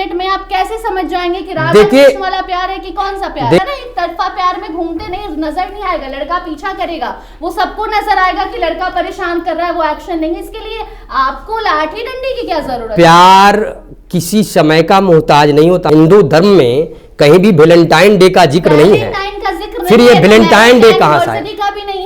Minute में आप कैसे समझ जाएंगे कि राधा कृष्ण वाला प्यार है कि कौन सा प्यार है ना। एक तरफा प्यार में घूमते नहीं, नजर नहीं आएगा, लड़का पीछा करेगा, वो सबको नजर आएगा कि लड़का परेशान कर रहा है, वो एक्शन नहीं। इसके लिए आपको लाठी डंडी की क्या जरूरत है? प्यार किसी समय का मोहताज नहीं होता। हिंदू धर्म में कहीं भी वैलेंटाइन डे का जिक्र नहीं है। फिर ये वैलेंटाइन डे कहाँ से आया?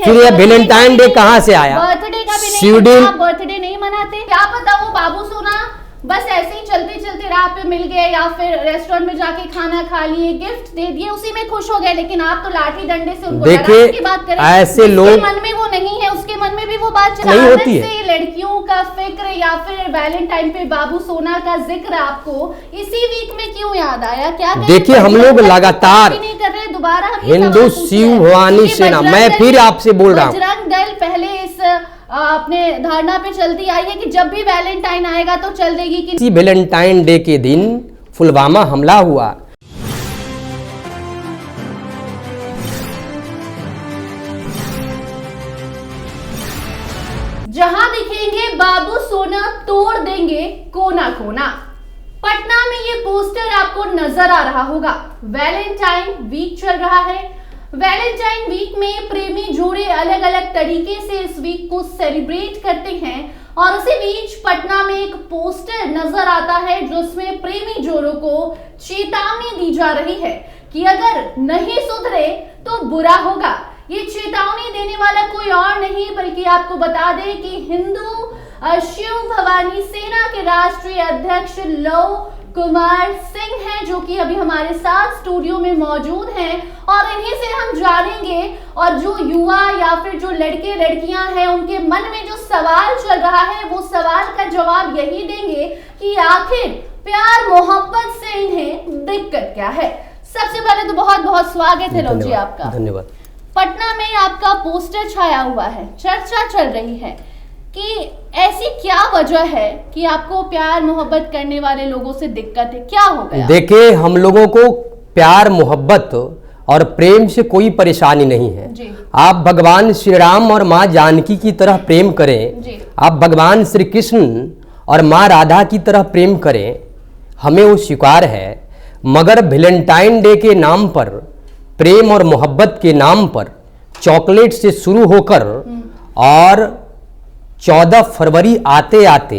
फिर ये वैलेंटाइन डे कहाँ से आया? बर्थडे का भी शेड्यूल नहीं, आप बर्थडे नहीं मनाते? क्या पता वो बाबू सोना बस ऐसे ही चलते चलते राह पे मिल गए या फिर रेस्टोरेंट में जाके खाना खा लिए, गिफ्ट दे दिए, उसी में खुश हो गए। लेकिन आप तो लाठी डंडे से उनको डराने की बात करें। ऐसे लोग मन में वो नहीं है, उसके मन में भी वो बात नहीं होती है। लड़कियों का फिक्र या फिर वैलेंटाइन पे बाबू सोना का जिक्र आपको इसी वीक में क्यों याद आया? क्या देखिए, हम लोग लगातार नहीं कर रहे, दोबारा हिंदू शिव भवानी सेना, मैं फिर आपसे बोल रहा हूँ, बजरंग दल पहले इस अपने धारणा पे चलती आई है कि जब भी वैलेंटाइन आएगा तो चल देगी कि इसी वैलेंटाइन डे के दिन पुलवामा हमला हुआ। जहां दिखेंगे बाबू सोना तोड़ देंगे कोना कोना। पटना में ये पोस्टर आपको नजर आ रहा होगा। वैलेंटाइन वीक चल रहा है। वैलेंटाइन वीक में प्रेमी जोड़े अलग अलग तरीके से इस वीक को सेलिब्रेट करते हैं और उसी बीच पटना में एक पोस्टर नजर आता है जिसमें प्रेमी जोड़ों को चेतावनी दी जा रही है कि अगर नहीं सुधरे तो बुरा होगा। ये चेतावनी देने वाला कोई और नहीं बल्कि आपको बता दें कि हिंदू शिव भवानी सेना के राष्ट्रीय अध्यक्ष लव कुमार सिंह हैं, जो कि अभी हमारे साथ स्टूडियो में मौजूद हैं और इन्हीं से हम जानेंगे और जो युवा या फिर जो लड़के लड़कियां हैं उनके मन में जो सवाल चल रहा है वो सवाल का जवाब यही देंगे कि आखिर प्यार मोहब्बत से इन्हें दिक्कत क्या है। सबसे पहले तो बहुत बहुत स्वागत है लव जी आपका। धन्यवाद। पटना में आपका पोस्टर छाया हुआ है, चर्चा चल रही है कि ऐसी क्या वजह है कि आपको प्यार मोहब्बत करने वाले लोगों से दिक्कत है, क्या हो गया? देखिए, हम लोगों को प्यार मोहब्बत और प्रेम से कोई परेशानी नहीं है जी। आप भगवान श्री राम और माँ जानकी की तरह प्रेम करें जी। आप भगवान श्री कृष्ण और माँ राधा की तरह प्रेम करें, हमें वो स्वीकार है। मगर वैलेंटाइन डे के नाम पर, प्रेम और मोहब्बत के नाम पर चॉकलेट से शुरू होकर और 14 फरवरी आते आते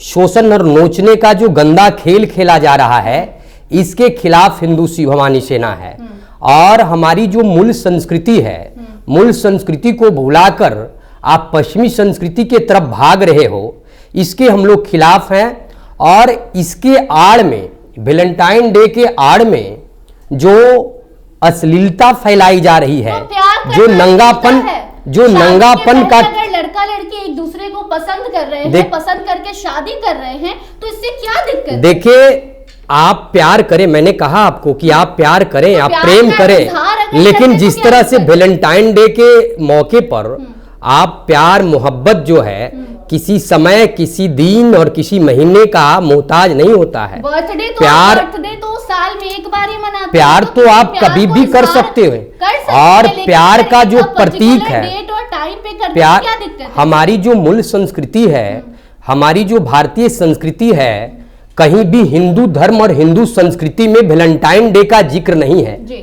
शोषण और नोचने का जो गंदा खेल खेला जा रहा है, इसके खिलाफ हिंदू शिव भवानी सेना है। और हमारी जो मूल संस्कृति है, मूल संस्कृति को भुलाकर आप पश्चिमी संस्कृति के तरफ भाग रहे हो, इसके हम लोग खिलाफ हैं। और इसके आड़ में, वैलेंटाइन डे के आड़ में जो अश्लीलता फैलाई जा रही है, जो नंगापन का, अगर लड़का लड़की एक दूसरे को पसंद कर रहे हैं, पसंद करके शादी कर रहे हैं, तो इससे क्या दिक्कत? देखिए, आप प्यार करें, मैंने कहा आपको कि आप प्यार करें, आप प्रेम करें, लेकिन जिस तरह से वैलेंटाइन डे के मौके पर आप प्यार मोहब्बत जो है किसी समय, किसी दिन और किसी महीने का मोहताज नहीं होता है। बर्थडे तो साल में एक बार ही मनाते। प्यार तो आप कभी भी कर सकते हो। और प्यार का जो प्रतीक है प्यार, हमारी जो मूल संस्कृति है, हमारी जो भारतीय संस्कृति है, कहीं भी हिंदू धर्म और हिंदू संस्कृति में वैलेंटाइन डे का जिक्र नहीं है जी।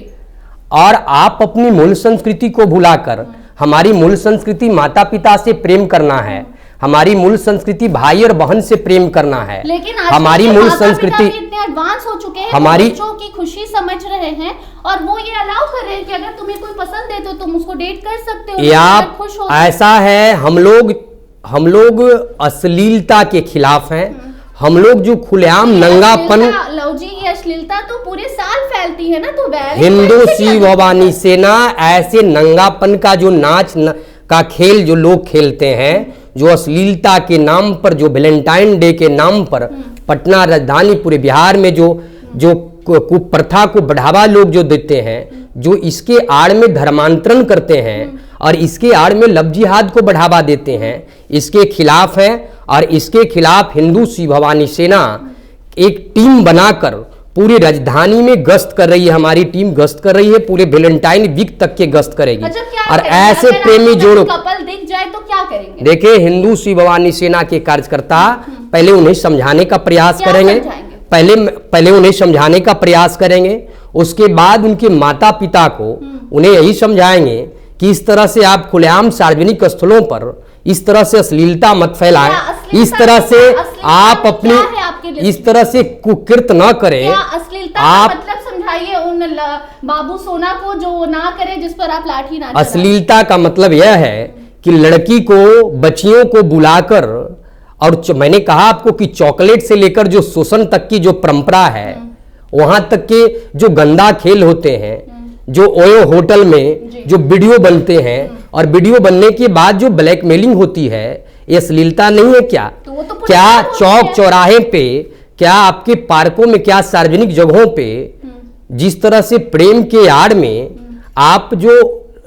और आप अपनी मूल संस्कृति को भुलाकर, हमारी मूल संस्कृति माता पिता से प्रेम करना है, हमारी मूल संस्कृति भाई और बहन से प्रेम करना है, लेकिन हमारी मूल संस्कृति इतने एडवांस हो चुके हैं, हमारी बच्चों की खुशी समझ रहे हैं और वो ये अलाउ कर रहे हैं कि अगर तुम्हें कोई पसंद है तो तुम उसको डेट कर सकते हो, या खुश हो। ऐसा है, हम लोग अश्लीलता के खिलाफ हैं। हम लोग जो खुलेआम नंगापन, लव जी, ये अश्लीलता तो पूरे साल फैलती है ना, तो हिंदू शिव भवानी सेना ऐसे नंगापन का जो नाच का खेल जो लोग खेलते हैं, जो अश्लीलता के नाम पर, जो वैलेंटाइन डे के नाम पर पटना राजधानी पूरे बिहार में जो कुप्रथा को बढ़ावा लोग जो देते हैं, जो इसके आड़ में धर्मांतरण करते हैं और इसके आड़ में लव जिहाद को बढ़ावा देते हैं, इसके खिलाफ हैं। और इसके खिलाफ हिंदू शिव भवानी सेना एक टीम बनाकर पूरी राजधानी में गश्त कर रही है। हमारी टीम गश्त कर रही है, पूरे वैलेंटाइन वीक तक के गश्त करेगी। और ऐसे प्रेमी जोड़ों, कपल दिख जाए तो क्या करेंगे? देखिए, हिंदू शिव भवानी सेना के कार्यकर्ता पहले उन्हें समझाने का प्रयास करेंगे। पहले उन्हें समझाने का प्रयास करेंगे, उसके बाद उनके माता पिता को उन्हें यही समझाएंगे कि इस तरह से आप खुलेआम सार्वजनिक स्थलों पर इस तरह से अश्लीलता मत फैलाएं, इस तरह से आप अपनी इस तरह से कुकृत न करें। आप मतलब समझाइए उन बाबू सोना को जो ना करे जिस पर आप लाठी ना। अश्लीलता का मतलब यह है कि लड़की को, बच्चियों को बुलाकर, और मैंने कहा आपको कि चॉकलेट से लेकर जो शोषण तक की जो परंपरा है, वहां तक के जो गंदा खेल होते हैं, जो ओयो होटल में जो वीडियो बनते हैं और वीडियो बनने के बाद जो ब्लैकमेलिंग होती है, ये अश्लीलता नहीं है क्या? तो क्या चौक चौराहे पे, क्या आपके पार्कों में, क्या सार्वजनिक जगहों पे जिस तरह से प्रेम के आड़ में आप जो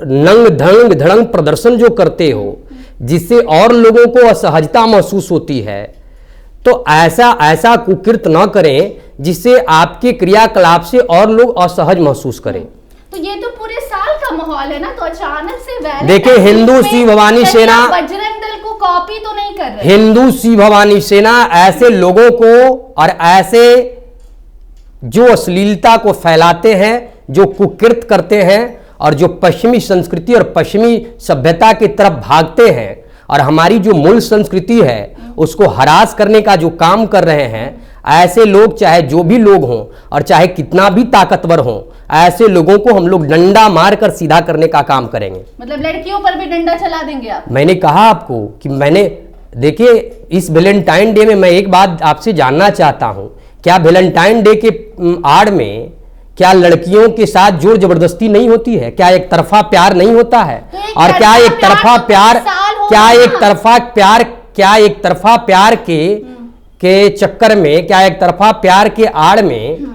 नंग धड़ंग धड़ंग प्रदर्शन जो करते हो, जिससे और लोगों को असहजता महसूस होती है, तो ऐसा कुकृत न करें जिससे आपके क्रियाकलाप से और लोग असहज महसूस करें। तो ये तो पूरे साल का माहौल है ना, तो अचानक से देखिए, हिंदू शिव भवानी सेना बजरंग दल को कॉपी तो नहीं कर रहे। हिंदू शिव भवानी सेना ऐसे लोगों को और ऐसे जो अश्लीलता को फैलाते हैं, जो कुकृत करते हैं और जो पश्चिमी संस्कृति और पश्चिमी सभ्यता की तरफ भागते हैं और हमारी जो मूल संस्कृति है उसको हरास करने का जो काम कर रहे हैं, ऐसे लोग, चाहे जो भी लोग हों और चाहे कितना भी ताकतवर हों, ऐसे लोगों को हम लोग डंडा मारकर सीधा करने का काम करेंगे। मतलब लड़कियों पर भी डंडा चला देंगे आप? मैंने कहा आपको कि देखिए, इस वैलेंटाइन डे में मैं एक बात आपसे जानना चाहता हूं, क्या वैलेंटाइन डे के आड़ में क्या लड़कियों के साथ जोर जबरदस्ती नहीं होती है? क्या एक तरफा प्यार नहीं होता है? और क्या एक तरफा प्यार के चक्कर में, क्या एक तरफा प्यार के आड़ में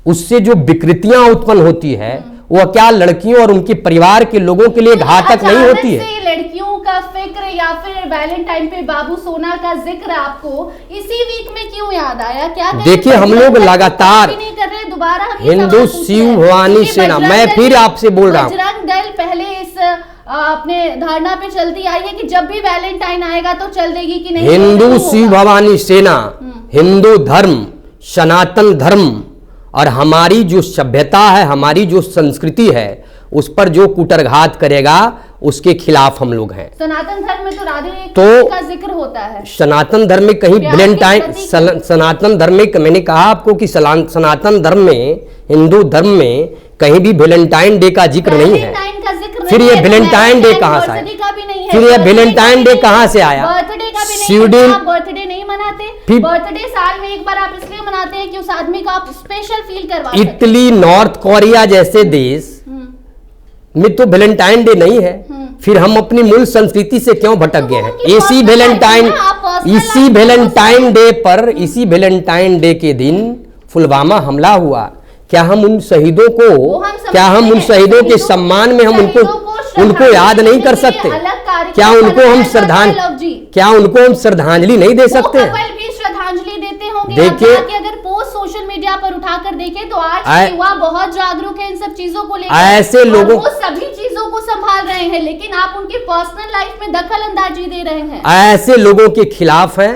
उससे जो विकृतियां उत्पन्न होती है, वह क्या लड़कियों और उनके परिवार के लोगों के लिए घातक नहीं होती है? लड़कियों का फिक्र या फिर वैलेंटाइन पे बाबू सोना का जिक्र आपको इसी वीक में क्यों याद आया? क्या देखिए, हम लोग लगातार नहीं कर रहे, दोबारा हिंदू शिव भवानी सेना, मैं फिर आपसे बोल रहा हूँ, बजरंग दल पहले इस अपने धारणा पे चलती आई है कि जब भी वैलेंटाइन आएगा तो चल देगी कि नहीं? हिंदू शिव भवानी सेना हिंदू धर्म, सनातन धर्म और हमारी जो सभ्यता है, हमारी जो संस्कृति है, उस पर जो कुटरघात करेगा उसके खिलाफ हम लोग हैं। सनातन धर्म में तो राधे का जिक्र होता है। सनातन धर्म में कहीं वैलेंटाइन, सनातन धर्म में मैंने कहा आपको कि सनातन धर्म में, हिंदू धर्म में कहीं भी वैलेंटाइन डे का जिक्र नहीं है। फिर ये वैलेंटाइन डे कहाँ से आया? फिर ये वैलेंटाइन डे कहाँ से आया? बर्थडे का भी नहीं है, बर्थडे नहीं मनाते। बर्थडे साल में एक बार आप इसलिए मनाते हैं कि उस आदमी को आप स्पेशल फील करवा सकें। इटली, नॉर्थ कोरिया जैसे देश में तो वैलेंटाइन डे नहीं है, फिर हम अपनी मूल संस्कृति से क्यों भटक गए हैं? इसी वैलेंटाइन डे के दिन पुलवामा हमला हुआ, क्या हम उन शहीदों के सम्मान में हम उनको याद नहीं कर सकते? क्या उनको हम श्रद्धांजलि नहीं दे सकते? श्रद्धांजलि देते होंगे। देखिए, अगर पोस्ट सोशल मीडिया पर उठाकर देखें तो आज युवा बहुत जागरूक है इन सब चीजों को लेकर। ऐसे लोगों, वो सभी चीजों को संभाल रहे हैं, लेकिन आप उनकी पर्सनल लाइफ में दखल अंदाजी दे रहे हैं। ऐसे लोगों के खिलाफ हैं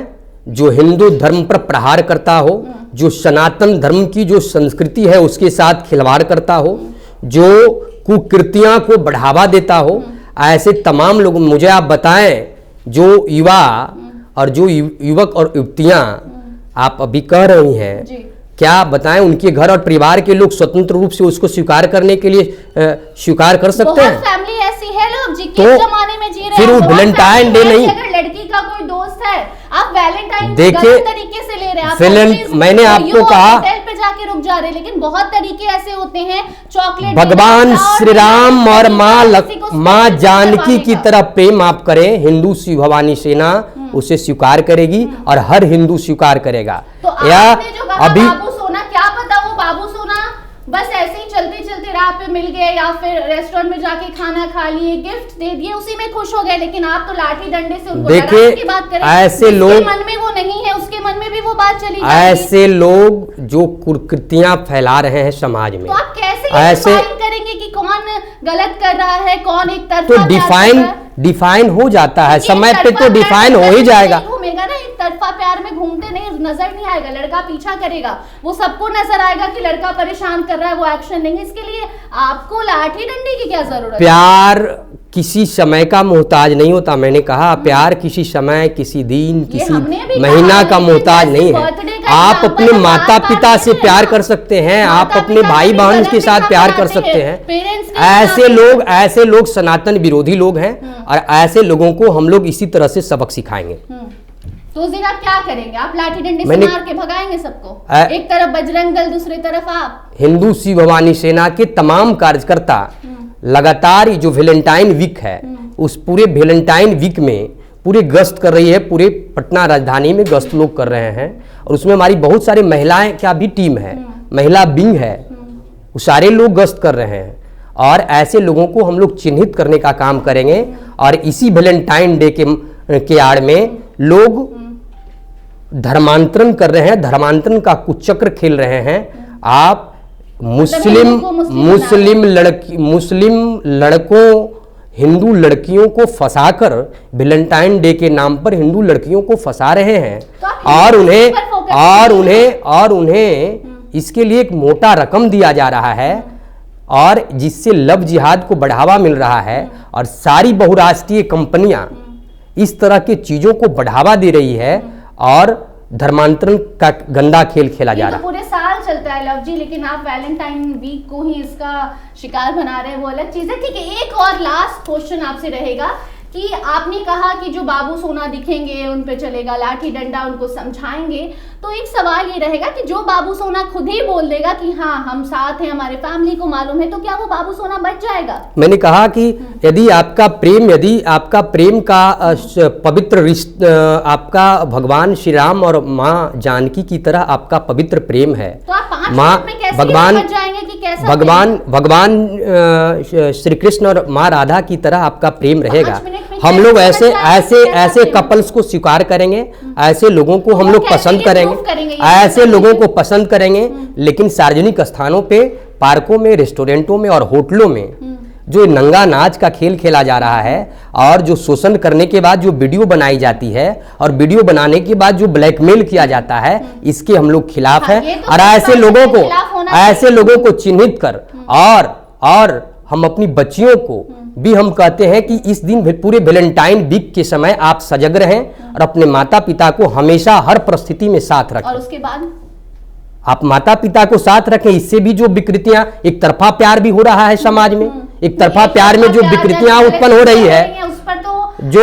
जो हिंदू धर्म पर प्रहार करता हो, जो सनातन धर्म की जो संस्कृति है उसके साथ खिलवाड़ करता हो, जो कुकृतियां को बढ़ावा देता हो। ऐसे तमाम लोग, मुझे आप बताएं, जो युवा और जो युवक और युवतियां आप अभी कह रही हैं, क्या बताएं, उनके घर और परिवार के लोग स्वतंत्र रूप से उसको स्वीकार करने के लिए स्वीकार कर सकते हैं? फैमिली ऐसी है लोग जी, तो जमाने में जी रहे हैं। फिर वो वैलेंटाइन डे नहीं, अगर लड़की का कोई दोस्त है, आप वैलेंटाइन देखिए तरीके से ले रहे हैं। मैंने आपको कहा होटल पे जाके रुक जा रहे, लेकिन बहुत तरीके ऐसे होते हैं। चॉकलेट, भगवान श्री राम और माँ जानकी की तरफ प्रेम आप करें, हिंदू शिव भवानी सेना उसे स्वीकार करेगी और हर हिंदू स्वीकार करेगा। तो या अभी बाबू सोना, क्या पता वो बाबू सोना बस ऐसे ही चलते चलते राह पे मिल गए या फिर रेस्टोरेंट में जाके खाना खा लिए, गिफ्ट दे दिए, उसी में खुश हो गए, लेकिन आप तो लाठी डंडे से उनको डराने की बात करें। ऐसे लोग, मन में वो नहीं है, उसके मन में भी वो बात चली जाएगी। ऐसे लोग जो कुकृतियां फैला रहे हैं समाज में, तो आप कैसे करेंगे कि कौन कौन गलत कर रहा है, कौन एक तरफा तो डिफाइन हो जाता है, समय पे तो डिफाइन हो ही जाएगा। घूमेगा ना, एक तरफा प्यार में घूमते नहीं नजर नहीं आएगा, लड़का पीछा करेगा, वो सबको नजर आएगा कि लड़का परेशान कर रहा है, वो एक्शन लेंगे। इसके लिए आपको लाठी डंडे की क्या जरूरत है? प्यार किसी समय का मोहताज नहीं होता। मैंने कहा प्यार किसी समय, किसी दिन, किसी महीना का मोहताज नहीं है। आप अपने माता पिता से प्यार कर सकते हैं, आप अपने भाई बहन के साथ प्यार कर सकते हैं। ऐसे लोग सनातन विरोधी लोग हैं और ऐसे लोगों को हम लोग इसी तरह से सबक सिखाएंगे। तो उस दिन आप क्या करेंगे? आप लाठी डंडे से मार के भगाएंगे सबको? एक तरफ बजरंग दल, दूसरी तरफ आप। हिंदू शिव भवानी सेना के तमाम कार्यकर्ता लगातार ये जो वैलेंटाइन वीक है, उस पूरे वैलेंटाइन वीक में पूरे गश्त कर रही है, पूरे पटना राजधानी में गश्त लोग कर रहे हैं। और उसमें हमारी बहुत सारी महिलाएं का भी टीम है, महिला विंग है, वो सारे लोग गश्त कर रहे हैं। और ऐसे लोगों को हम लोग चिन्हित करने का काम करेंगे। और इसी वैलेंटाइन डे के आड़ में लोग धर्मांतरण कर रहे हैं, धर्मांतरण का कुचक्र खेल रहे हैं। आप मुस्लिम लड़कों, हिंदू लड़कियों को फंसाकर वैलेंटाइन डे के नाम पर हिंदू लड़कियों को फंसा रहे हैं और उन्हें इसके लिए एक मोटा रकम दिया जा रहा है और जिससे लव जिहाद को बढ़ावा मिल रहा है। और सारी बहुराष्ट्रीय कंपनियां इस तरह की चीजों को बढ़ावा दे रही है और धर्मांतरण का गंदा खेल खेला जा रहा है। पूरे साल चलता है लव जी, लेकिन आप वैलेंटाइन वीक को ही इसका शिकार बना रहे हैं, वो अलग चीज है। ठीक है, एक और लास्ट क्वेश्चन आपसे रहेगा कि आपने कहा कि जो बाबू सोना दिखेंगे उन पे चलेगा लाठी डंडा, उनको समझाएंगे। तो एक सवाल ये रहेगा कि जो बाबू सोना खुद ही बोल देगा कि हाँ हम साथ हैं, हमारे फैमिली को मालूम है, तो क्या वो बाबू सोना बच जाएगा? मैंने कहा कि यदि आपका प्रेम का पवित्र रिश्ता, आपका भगवान श्री राम और माँ जानकी की तरह आपका पवित्र प्रेम है, तो आप 5 मिनट में कैसे बच जाएंगे कि कैसा भगवान श्री कृष्ण और माँ राधा की तरह आपका प्रेम रहेगा। हम लोग ऐसे कपल्स को स्वीकार करेंगे, ऐसे लोगों को हम लोग पसंद करेंगे, ऐसे लोगों को पसंद करेंगे। लेकिन सार्वजनिक स्थानों पे, पार्कों में, रेस्टोरेंटों में और होटलों में जो नंगा नाच का खेल खेला जा रहा है और जो शोषण करने के बाद जो वीडियो बनाई जाती है और वीडियो बनाने के बाद जो ब्लैकमेल किया जाता है, इसके हम लोग खिलाफ हैं। और ऐसे लोगों को चिन्हित कर और हम अपनी बच्चियों को भी हम कहते हैं कि इस दिन पूरे वैलेंटाइन वीक के समय आप सजग रहें और अपने माता पिता को हमेशा हर परिस्थिति में साथ रखें। और उसके बाद आप माता पिता को साथ रखें। इससे भी जो विकृतियां, एक तरफा प्यार भी हो रहा है समाज में, एक तरफा प्यार में जो विकृतियां उत्पन्न हो रही है, जो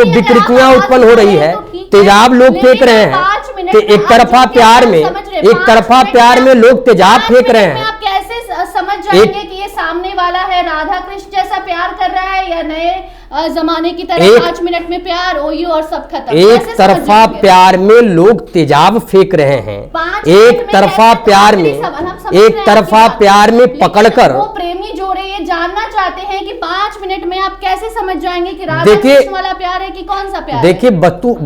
विकृतियां उत्पन्न हो रही है, तेजाब लोग फेंक रहे हैं। एक तरफा प्यार में लोग तेजाब फेंक रहे हैं। आप कैसे समझ जाएंगे कि ये सामने वाला है राधा कृष्ण जैसा प्यार कर रहा है या नए जमाने की तरह 5 मिनट में प्यार ओयो और सब खत्म? एक तरफा प्यार में लोग तेजाब फेंक रहे हैं। एक तरफा प्यार में पकड़कर वो प्रेमी जोड़े ये जानना चाहते हैं कि 5 मिनट में आप कैसे समझ जाएंगे कि राधा कृष्ण वाला प्यार है कि कौन सा प्यार? देखिए,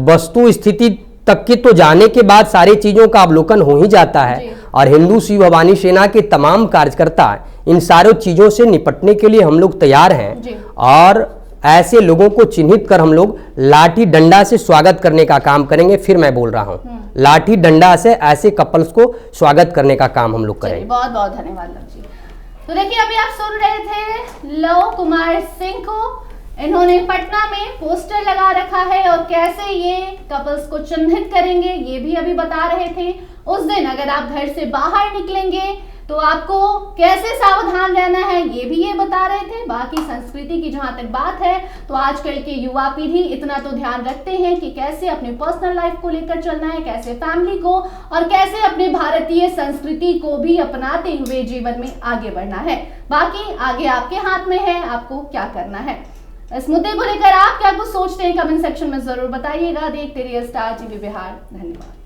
वस्तु स्थिति तक के तो जाने के बाद सारी चीजों का अवलोकन हो ही जाता है। और हिंदू शिव भवानी सेना के तमाम कार्यकर्ता इन सारी चीजों से निपटने के लिए हम लोग तैयार हैं। और ऐसे लोगों को चिन्हित कर हम लोग लाठी डंडा से स्वागत करने का काम करेंगे। फिर मैं बोल रहा हूँ, लाठी डंडा से ऐसे कपल्स को स्वागत करने का काम हम लोग करेंगे। बहुत बहुत धन्यवाद लव जी। तो देखिए, अभी आप सुन रहे थे लव कुमार सिंह को। इन्होंने पटना में पोस्टर लगा रखा है और कैसे ये कपल्स को चिन्हित करेंगे ये भी अभी बता रहे थे। उस दिन अगर आप घर से बाहर निकलेंगे तो आपको कैसे सावधान रहना है ये भी ये बता रहे थे। बाकी संस्कृति की जहां तक बात है तो आजकल के युवा पीढ़ी इतना तो ध्यान रखते हैं कि कैसे अपने पर्सनल लाइफ को लेकर चलना है, कैसे फैमिली को और कैसे अपने भारतीय संस्कृति को भी अपनाते हुए जीवन में आगे बढ़ना है। बाकी आगे आपके हाथ में है, आपको क्या करना है। इस मुद्दे को लेकर आप क्या कुछ सोचते हैं कमेंट सेक्शन में जरूर बताइएगा। देखते रहिए स्टार टीवी बिहार। धन्यवाद।